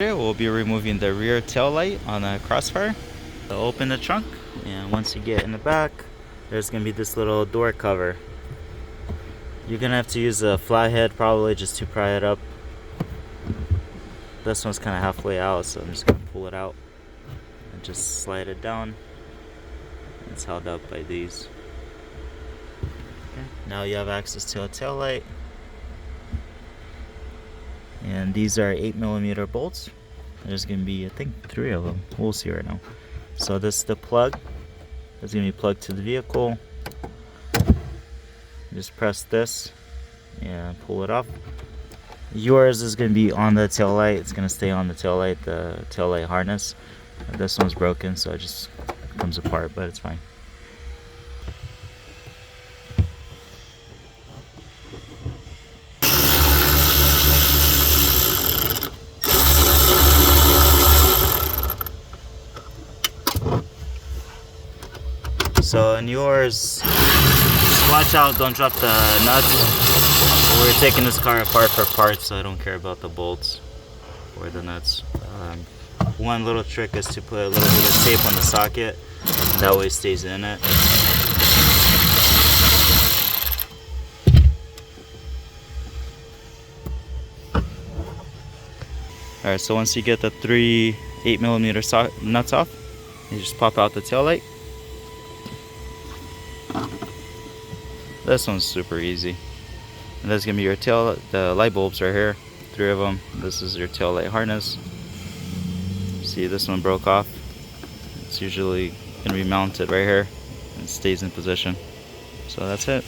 Here we'll be removing the rear tail light on a Crossfire. So open the trunk, and once you get in the back, there's gonna be this little door cover. You're gonna have to use a flathead probably just to pry it up. This one's kind of halfway out, so I'm just gonna pull it out and just slide it down. It's held up by these. Okay. Now you have access to a tail light. And these are 8mm bolts. There's gonna be, I think, 3 of them. We'll see right now. So this is the plug. It's gonna be plugged to the vehicle. Just press this and pull it off. Yours is gonna be on the tail light. It's gonna stay on the tail light, the tail light harness. This one's broken, so it just comes apart, but it's fine. So in yours, just watch out, don't drop the nuts. We're taking this car apart for parts, so I don't care about the bolts or the nuts. One little trick is to put a little bit of tape on the socket, that way it stays in it. Alright, so once you get the 3 8mm nuts off, you just pop out the tail light. This one's super easy. And that's gonna be your the light bulbs right here, 3 of them. This is your tail light harness. See, this one broke off. It's usually gonna be mounted right here and it stays in position. So that's it.